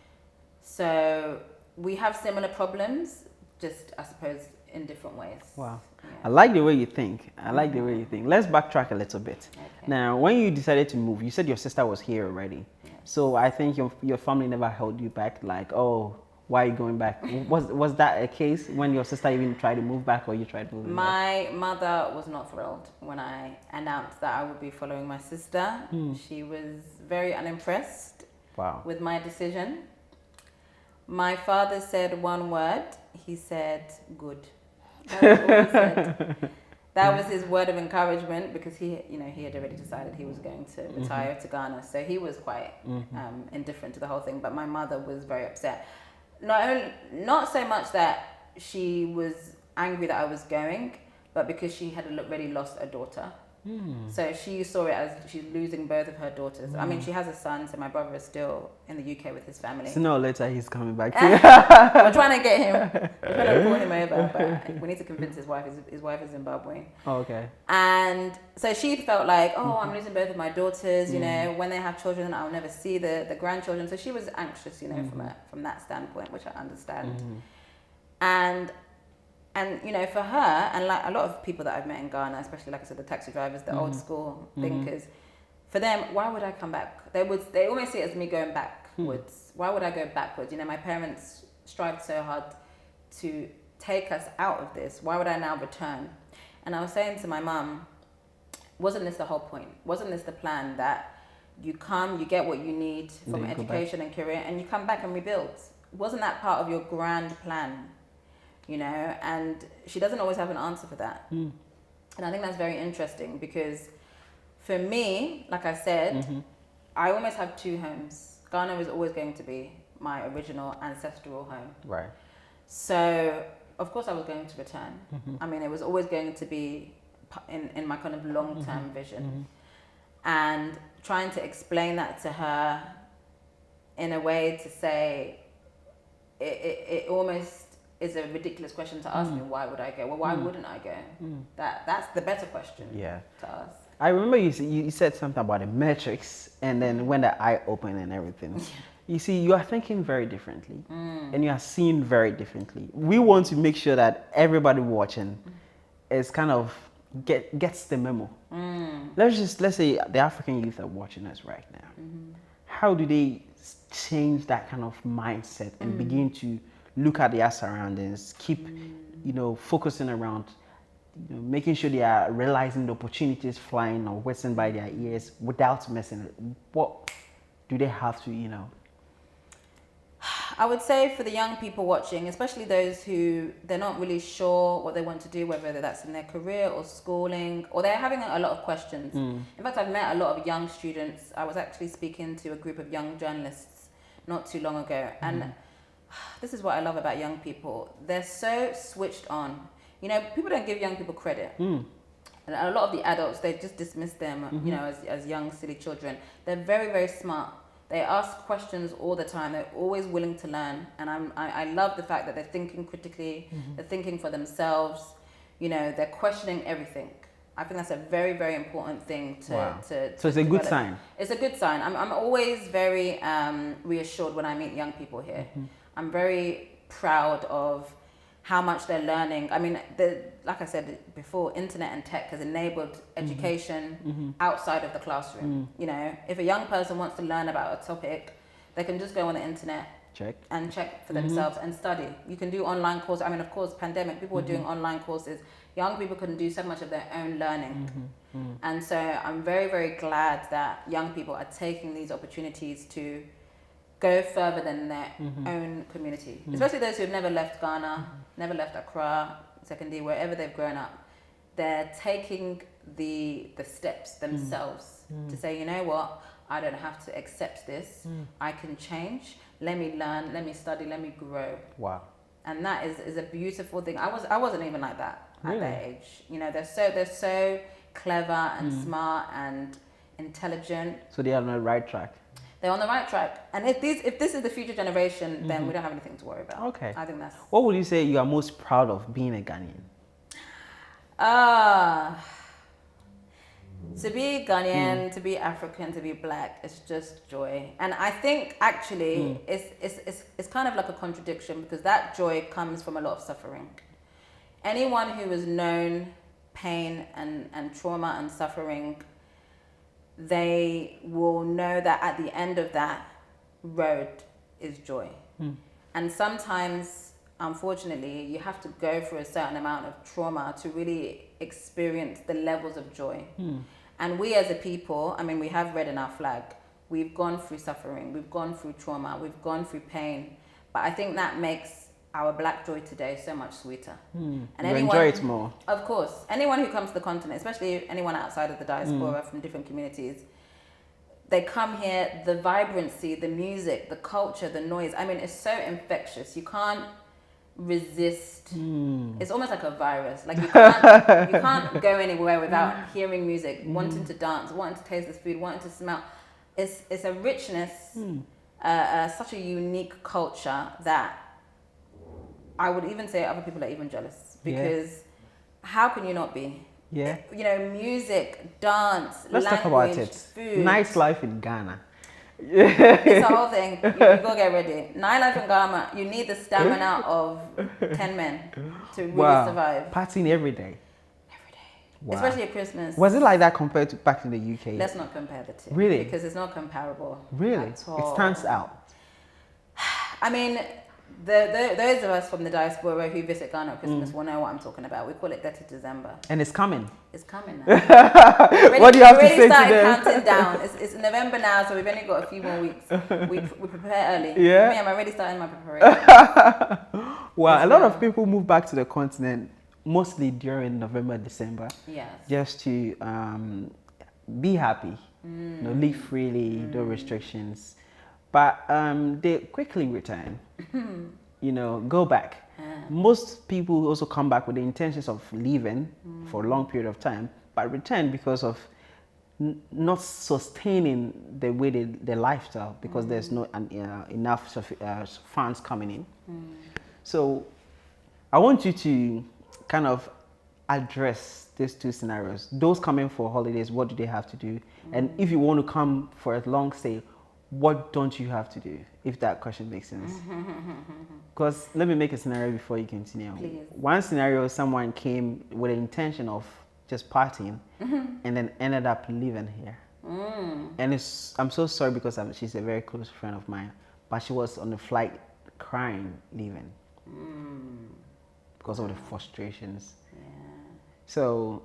So we have similar problems, just I suppose in different ways. Wow. Yeah. I like the way you think. Let's backtrack a little bit. Okay. Now, when you decided to move, you said your sister was here already. Yes. So I think your family never held you back, like, oh, why are you going back? Was that a case when your sister even tried to move back, or you tried moving back? My mother was not thrilled when I announced that I would be following my sister. She was very unimpressed with my decision. My father said one word. He said, good. That was all he said. That was his word of encouragement, because he had already decided he was going to retire to Ghana. So he was quite indifferent to the whole thing. But my mother was very upset. Not so much that she was angry that I was going, but because she had already lost a daughter. So she saw it as she's losing both of her daughters. I mean, she has a son, so my brother is still in the UK with his family. Sooner or later, he's coming back to you. We're trying to get him. We're trying to call him over, but we need to convince his wife. His wife is Zimbabwean. Oh, okay. And so she felt like, oh, I'm losing both of my daughters. You know, when they have children, I'll never see the grandchildren. So she was anxious, you know, from that standpoint, which I understand. And you know, for her, and like a lot of people that I've met in Ghana, especially like I said, the taxi drivers, the old school thinkers, for them, why would I come back? They almost see it as me going backwards. Why would I go backwards? You know, my parents strived so hard to take us out of this. Why would I now return? And I was saying to my mum, wasn't this the whole point? Wasn't this the plan, that you come, you get what you need from education and career, and you come back and rebuild? Wasn't that part of your grand plan? You know, and she doesn't always have an answer for that. And I think that's very interesting because for me, like I said, I almost have two homes. Ghana is always going to be my original ancestral home. Right. So, of course, I was going to return. I mean, it was always going to be in my kind of long-term vision. And trying to explain that to her in a way to say, it almost is a ridiculous question to ask me, why would I go? Well, why wouldn't I go? That's the better question to ask. I remember you said something about the metrics, and then when the eye opened and everything. You see, you are thinking very differently, and you are seeing very differently. We want to make sure that everybody watching is kind of gets the memo. Let's say the African youth are watching us right now. How do they change that kind of mindset and begin to look at their surroundings, keep focusing around, making sure they are realizing the opportunities flying or whistling by their ears without missing it? What do they have to I would say for the young people watching, especially those who they're not really sure what they want to do, whether that's in their career or schooling, or they're having a lot of questions. In fact, I've met a lot of young students. I was actually speaking to a group of young journalists not too long ago, and this is what I love about young people. They're so switched on. People don't give young people credit. And a lot of the adults, they just dismiss them, as young, silly children. They're very, very smart. They ask questions all the time. They're always willing to learn. And I love the fact that they're thinking critically. They're thinking for themselves. They're questioning everything. I think that's a very, very important thing to So it's a good sign. It's a good sign. I'm always very reassured when I meet young people here. I'm very proud of how much they're learning. I mean, like I said before, internet and tech has enabled education outside of the classroom. If a young person wants to learn about a topic, they can just go on the internet and check for themselves and study. You can do online courses. I mean, of course, pandemic, people were doing online courses. Young people can do so much of their own learning. And so I'm very, very glad that young people are taking these opportunities to go further than their own community, especially those who have never left Ghana, never left Accra, Secondary, wherever they've grown up. They're taking the steps themselves to say, you know what, I don't have to accept this. I can change. Let me learn. Let me study. Let me grow. Wow. And that is a beautiful thing. I wasn't even like that at that age. They're so clever and smart and intelligent. So they are on the right track. They're on the right track. And if this is the future generation, then we don't have anything to worry about. Okay. I think that's... What would you say you are most proud of being a Ghanaian? To be Ghanaian, to be African, to be black, it's just joy. And I think actually it's kind of like a contradiction, because that joy comes from a lot of suffering. Anyone who has known pain and trauma and suffering, they will know that at the end of that road is joy. And sometimes, unfortunately, you have to go through a certain amount of trauma to really experience the levels of joy. And we as a people, I mean, we have red in our flag. We've gone through suffering, we've gone through trauma, we've gone through pain. But I think that makes our black joy today so much sweeter. And enjoy it more. Of course. Anyone who comes to the continent, especially anyone outside of the diaspora from different communities, they come here, the vibrancy, the music, the culture, the noise. I mean, it's so infectious. You can't resist. It's almost like a virus. Like you can't go anywhere without hearing music, wanting to dance, wanting to taste this food, wanting to smell. It's a richness, such a unique culture that I would even say other people are even jealous, because how can you not be? Yeah. Music, dance, Let's language, talk about it. food. Nice life in Ghana. It's a whole thing. You go get ready. Night life in Ghana, you need the stamina of 10 men to really survive. Partying every day. Every day. Wow. Especially at Christmas. Was it like that compared to back in the UK? Let's not compare the two. Really? Because it's not comparable. Really? At all. It stands out. I mean, those of us from the diaspora who visit Ghana at Christmas will know what I'm talking about. We call it Dirty December. And it's coming. It's coming now. What do you have to say to them? We already started counting down. It's November now, so we've only got a few more weeks. We prepare early. Yeah. Me, I'm already starting my preparation. Well, a lot of people move back to the continent mostly during November, December. Yes. Just to be happy, live freely, no restrictions. But they quickly return, go back. Most people also come back with the intentions of leaving for a long period of time, but return because of not sustaining the way their lifestyle because there's no enough funds coming in. So I want you to kind of address these two scenarios. Those coming for holidays, what do they have to do? And if you want to come for a long stay, what don't you have to do? If that question makes sense. Because let me make a scenario before you continue. Please. One scenario, someone came with the intention of just partying and then ended up living here. And I'm so sorry because she's a very close friend of mine, but she was on the flight crying leaving because of the frustrations. So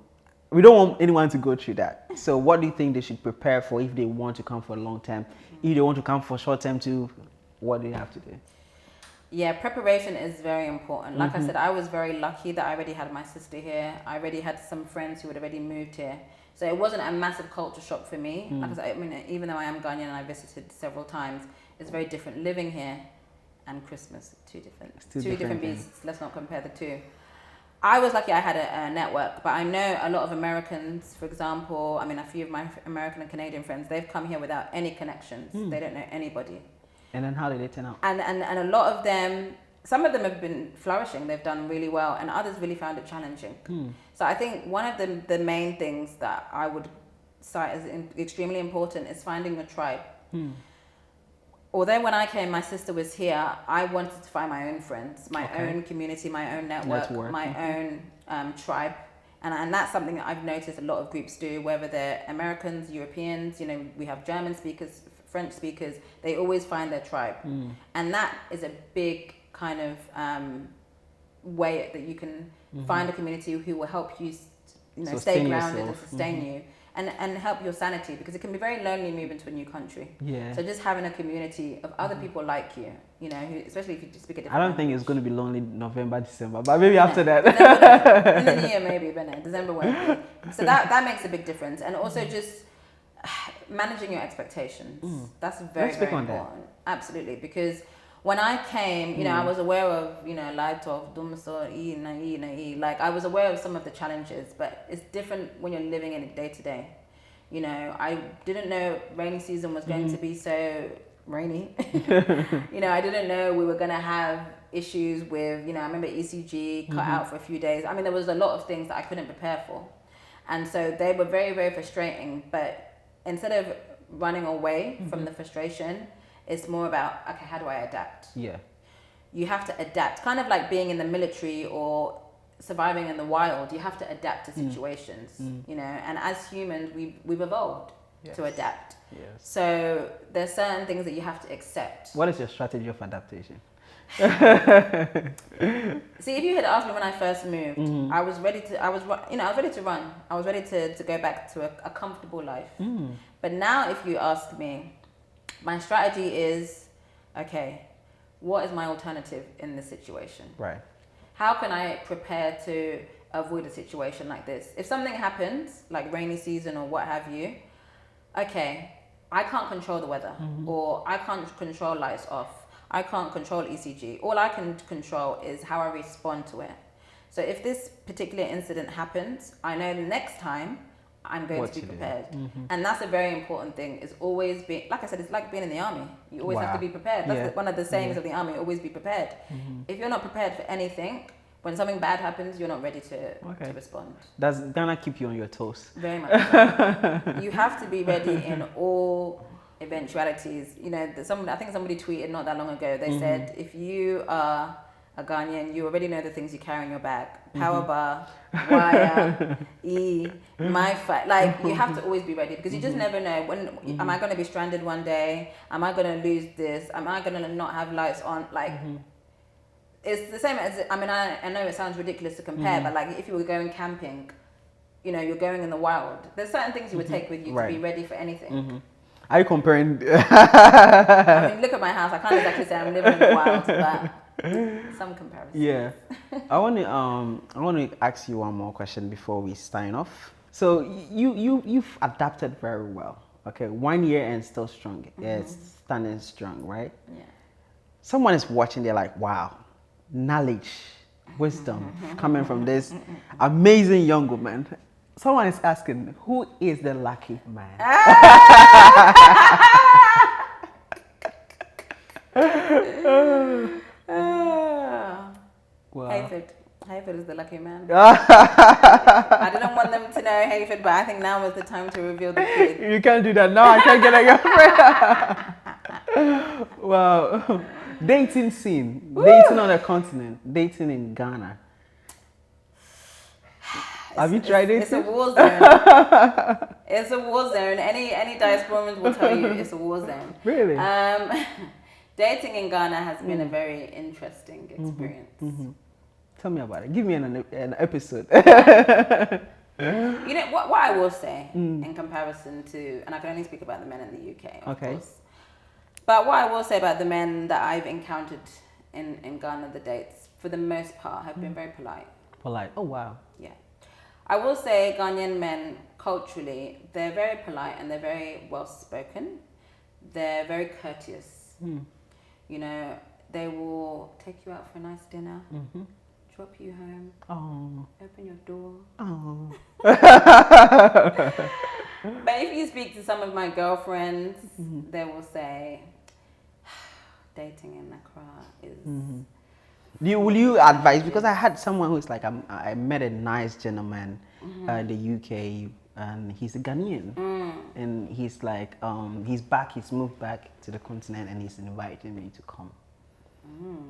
we don't want anyone to go through that. So what do you think they should prepare for if they want to come for a long time? If they want to come for short term too, what do they have to do? Yeah, preparation is very important. Like I said, I was very lucky that I already had my sister here. I already had some friends who had already moved here. So it wasn't a massive culture shock for me. Like I said, I mean, even though I am Ghanaian and I visited several times, it's very different living here and Christmas. Two different beasts. Let's not compare the two. I was lucky I had a network, but I know a lot of Americans, for example, I mean, a few of my American and Canadian friends, they've come here without any connections. They don't know anybody. And then how did they turn out? And a lot of them, some of them have been flourishing, they've done really well, and others really found it challenging. So I think one of the main things that I would cite as extremely important is finding a tribe. Although when I came, my sister was here, I wanted to find my own friends, my own community, my own network. My own tribe. And that's something that I've noticed a lot of groups do, whether they're Americans, Europeans, we have German speakers, French speakers, they always find their tribe. And that is a big kind of way that you can find a community who will help you stay grounded and sustain you. And help your sanity, because it can be very lonely moving to a new country. Yeah. So just having a community of other people like you, who, especially if you speak a different I don't think it's going to be lonely November, December, but maybe after that. In the new year maybe, but no, December won't be. So that makes a big difference. And also just managing your expectations. That's very, very important. Absolutely. Because when I came, I was aware of, light of like I was aware of some of the challenges, but it's different when you're living in it day to day. I didn't know rainy season was going to be so rainy. I didn't know we were going to have issues with, I remember ECG cut out for a few days. I mean, there was a lot of things that I couldn't prepare for. And so they were very, very frustrating. But instead of running away from the frustration, it's more about, okay, how do I adapt? Yeah. You have to adapt. Kind of like being in the military or surviving in the wild. You have to adapt to situations, and as humans, we've evolved to adapt. Yes. So there's certain things that you have to accept. What is your strategy of adaptation? See, if you had asked me when I first moved, I was ready to run. I was ready to go back to a comfortable life. But now if you ask me, my strategy is, okay, what is my alternative in this situation? Right. How can I prepare to avoid a situation like this? If something happens, like rainy season or what have you, okay, I can't control the weather, or I can't control lights off. I can't control ECG. All I can control is how I respond to it. So if this particular incident happens, I know the next time I'm going to be prepared. And that's a very important thing, is always be, like I said, it's like being in the army. You always have to be prepared. That's one of the sayings of the army, always be prepared. If you're not prepared for anything, when something bad happens, you're not ready to respond. Does Ghana keep you on your toes? Very much so. You have to be ready in all eventualities. I think somebody tweeted not that long ago, they said, if you are a Ghanaian, you already know the things you carry in your bag. Power bar, wire, my fight. Like, you have to always be ready, because you just never know. When am I going to be stranded one day? Am I going to lose this? Am I going to not have lights on? Like, it's the same as, I know it sounds ridiculous to compare, but like if you were going camping, you're going in the wild. There's certain things you would take with you to be ready for anything. Are you comparing? I mean, look at my house. I can't exactly say I'm living in the wild, but Some comparisons. Yeah. I want to ask you one more question before we sign off. So you've adapted very well. Okay, 1 year and still strong. Yes, standing strong, right? Yeah. Someone is watching, they're like, wow, knowledge, wisdom coming from this amazing young woman. Someone is asking, who is the lucky man? Wow. Hayford is the lucky man. I didn't want them to know Hayford, but I think now is the time to reveal the truth. You can't do that now. I can't get a girlfriend. Wow. Dating scene. Woo! Dating on a continent. Dating in Ghana. Have you tried it? It's a war zone. It's a war zone. Any diasporans will tell you it's a war zone. Really? Dating in Ghana has been a very interesting experience. Tell me about it. Give me an episode. You know what I will say in comparison to, and I can only speak about the men in the UK, of course. But what I will say about the men that I've encountered in Ghana, the dates, for the most part, have been very polite. Polite. Oh wow. Yeah. I will say Ghanaian men, culturally, they're very polite and they're very well spoken. They're very courteous. You know, they will take you out for a nice dinner, drop you home, open your door. But if you speak to some of my girlfriends, they will say, dating in Accra is... Will you advise, because I had someone who's like, I met a nice gentleman in the UK, and he's a Ghanaian, and he's like, he's moved back to the continent, and he's inviting me to come.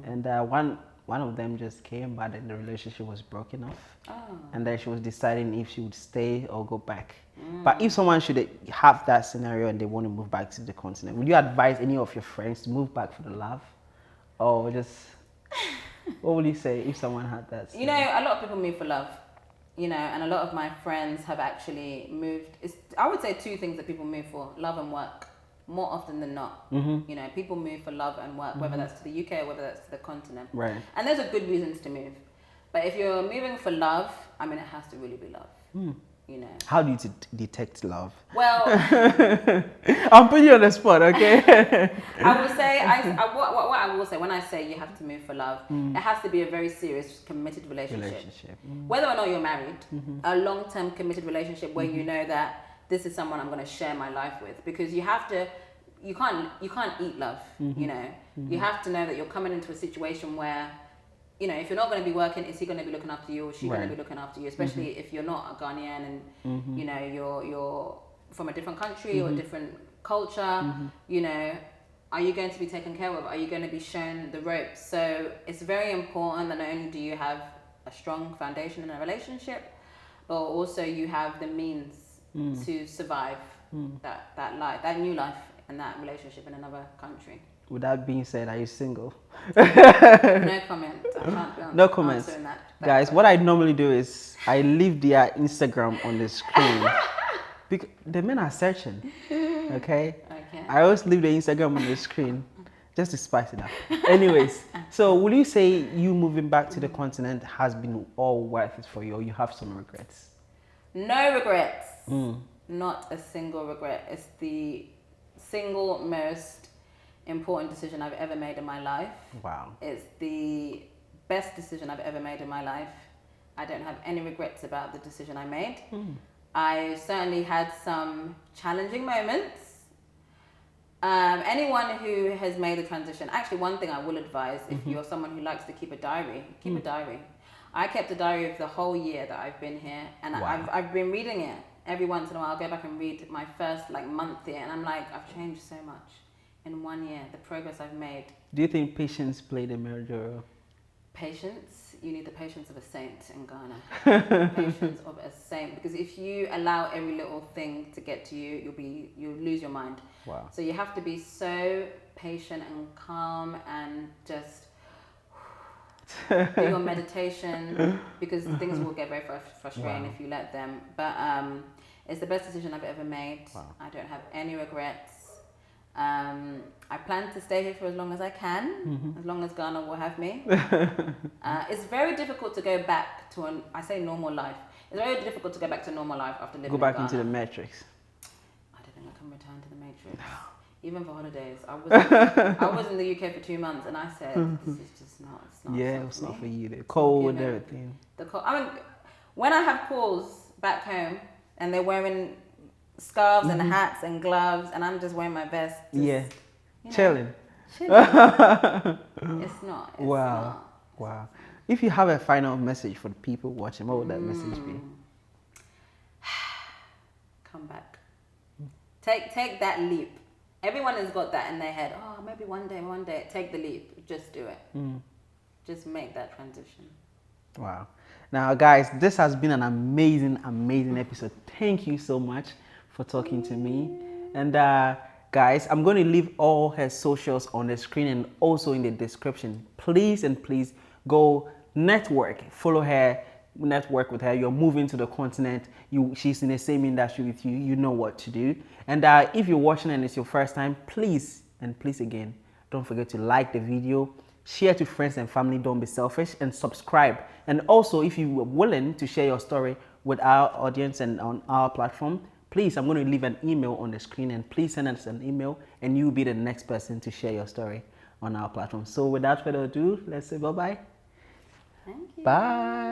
And one of them just came, but then the relationship was broken off, and then she was deciding if she would stay or go back. But if someone should have that scenario and they want to move back to the continent, would you advise any of your friends to move back for the love, or just... What would you say if someone had that? You know, a lot of people move for love, you know, and a lot of my friends have actually moved. I would say two things that people move for: love and work. More often than not, you know, people move for love and work, whether that's to the UK or whether that's to the continent. Right. And those are good reasons to move. But if you're moving for love, I mean, it has to really be love. You know. How do you detect love? Well, I'm putting you on the spot, okay? I will say, what I will say, when I say you have to move for love, it has to be a very serious, committed relationship. Whether or not you're married, a long-term committed relationship where you know that this is someone I'm going to share my life with, because you can't eat love, you know. You have to know that you're coming into a situation where, you know, if you're not going to be working, is he going to be looking after you, or is she going to be looking after you? Especially if you're not a Ghanaian and you know you're from a different country or a different culture. You know, are you going to be taken care of? Are you going to be shown the ropes? So it's very important that not only do you have a strong foundation in a relationship, but also you have the means to survive that new life and that relationship in another country. With that being said, are you single? No comment. I can't be no comments. That Guys, question. what I normally do is I leave their Instagram on the screen. Because the men are searching. Okay? I always leave the Instagram on the screen just to spice it up. Anyways, so will you say you moving back to the continent has been all worth it for you, or you have some regrets? No regrets. Not a single regret. It's the single most important decision I've ever made in my life. Wow. It's the best decision I've ever made in my life. I don't have any regrets about the decision I made. I certainly had some challenging moments. Anyone who has made a transition, actually one thing I will advise, if you're someone who likes to keep a diary, keep a diary. I kept a diary of the whole year that I've been here, and I've been reading it. Every once in a while I'll go back and read my first month here, and I'm like, I've changed so much in 1 year, the progress I've made. Do you think patience played a major role? Patience? You need the patience of a saint in Ghana. Patience of a saint, because if you allow every little thing to get to you, you'll lose your mind. Wow. So you have to be so patient and calm and just do your meditation, because things will get very frustrating if you let them. But it's the best decision I've ever made. Wow. I don't have any regrets. I plan to stay here for as long as I can, as long as Ghana will have me. It's very difficult to go back to I say normal life. It's very difficult to go back to normal life after living Go back in Ghana. into the matrix. I don't think I can return to the matrix. Even for holidays. I was in the UK for 2 months and I said, this is just not, it's not. Yeah, it's not for you. The cold, everything. I mean, when I have calls back home and they're wearing scarves and hats and gloves and I'm just wearing my vest. Chilling. It's not. It's wow. not. Wow. If you have a final message for the people watching, what would that message be? Come back. Take that leap. Everyone has got that in their head. Oh, maybe one day. Take the leap. Just do it. Just make that transition. Wow. Now, guys, this has been an amazing, amazing episode. Thank you so much for talking to me. And guys, I'm going to leave all her socials on the screen and also in the description. Please and please go follow her, network with her. You're moving to the continent. She's in the same industry with you. You know what to do. And if you're watching and it's your first time, please and please again, don't forget to like the video, share to friends and family. Don't be selfish, and subscribe. And also, if you were willing to share your story with our audience and on our platform, please, I'm going to leave an email on the screen, and please send us an email and you'll be the next person to share your story on our platform. So without further ado, let's say bye-bye. Thank you. Bye.